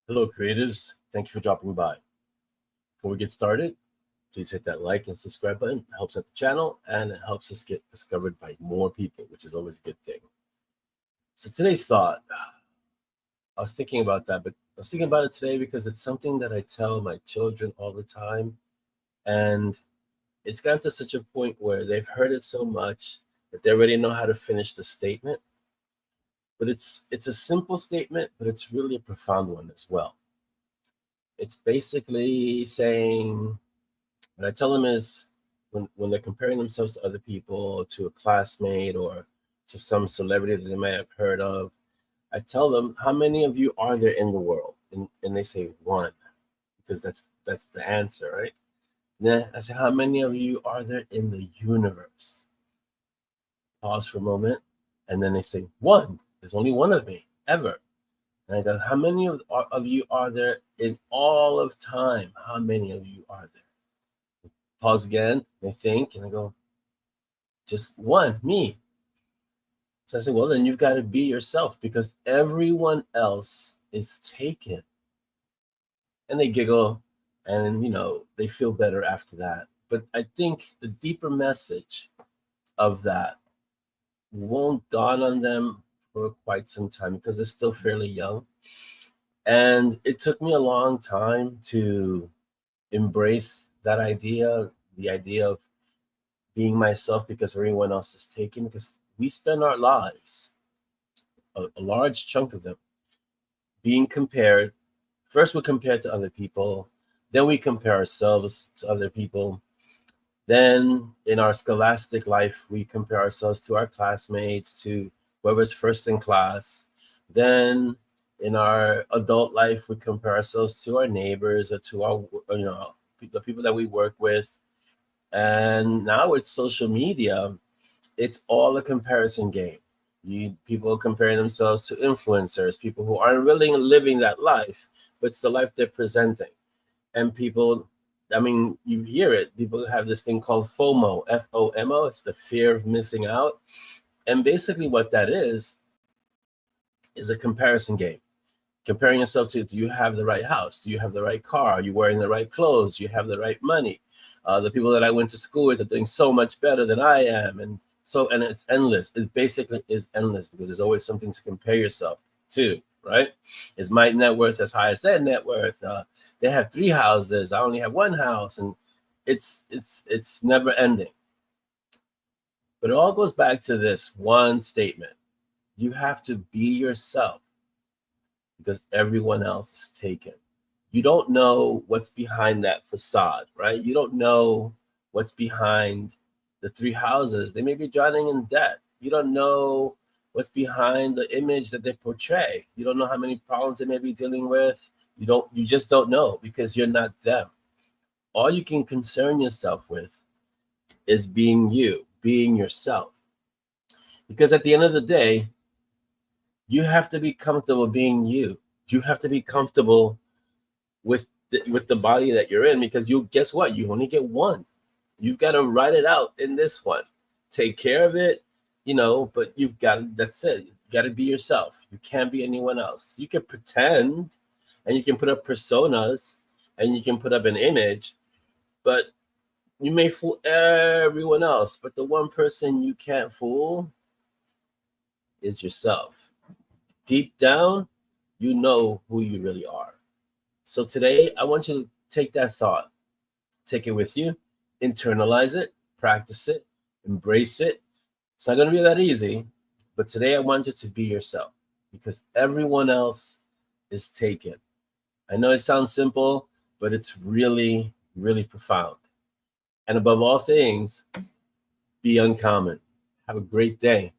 Hello, creatives. Thank you for dropping by. Before we get started, please hit that like and subscribe button. It helps out the channel and it helps us get discovered by more people, which is always a good thing. So today's thought, I was thinking about that, but I was thinking about it today because it's something that I tell my children all the time. And it's gotten to such a point where they've heard it so much that they already know how to finish the statement. But it's a simple statement, but it's really a profound one as well. It's basically saying, what I tell them is when they're comparing themselves to other people, to a classmate or to some celebrity that they may have heard of, I tell them, how many of you are there in the world? And they say one, because that's the answer, right? And then I say, how many of you are there in the universe? Pause for a moment, and then they say, one. There's only one of me, ever. And I go, how many of you are there in all of time? How many of you are there? Pause again, they think, and I go, just one, me. So I said, well, then you've got to be yourself because everyone else is taken. And they giggle and, they feel better after that. But I think the deeper message of that won't dawn on them for quite some time because they're still fairly young. And it took me a long time to embrace that idea, the idea of being myself because everyone else is taken, because we spend our lives, a large chunk of them, being compared. First, we're compared to other people, then we compare ourselves to other people. Then, in our scholastic life, we compare ourselves to our classmates, to whoever's first in class. Then, in our adult life, we compare ourselves to our neighbors or to our, the people that we work with. And now with social media, it's all a comparison game. People comparing themselves to influencers, people who aren't really living that life, but it's the life they're presenting. And people, I mean, you hear it. People have this thing called FOMO, FOMO. It's the fear of missing out. And basically, what that is a comparison game. Comparing yourself to, do you have the right house? Do you have the right car? Are you wearing the right clothes? Do you have the right money? The people that I went to school with are doing so much better than I am. And it's endless. It basically is endless because there's always something to compare yourself to, right? Is my net worth as high as their net worth? They have 3 houses. I only have 1 house. And it's never ending. But it all goes back to this one statement. You have to be yourself because everyone else is taken. You don't know what's behind that facade, right? You don't know what's behind the 3 houses. They may be drowning in debt. You don't know what's behind the image that they portray. You don't know how many problems they may be dealing with. You just don't know because you're not them. All you can concern yourself with is being you, being yourself. Because at the end of the day, you have to be comfortable being you. You have to be comfortable with the body that you're in, because guess what? You only get one. You've got to write it out in this one. Take care of it, but that's it. You got to be yourself. You can't be anyone else. You can pretend and you can put up personas and you can put up an image, but you may fool everyone else. But the one person you can't fool is yourself. Deep down, you know who you really are. So today, I want you to take that thought, take it with you, internalize it, practice it, embrace it. It's not going to be that easy, but today I want you to be yourself because everyone else is taken. I know it sounds simple, but it's really, really profound. And above all things, be uncommon. Have a great day.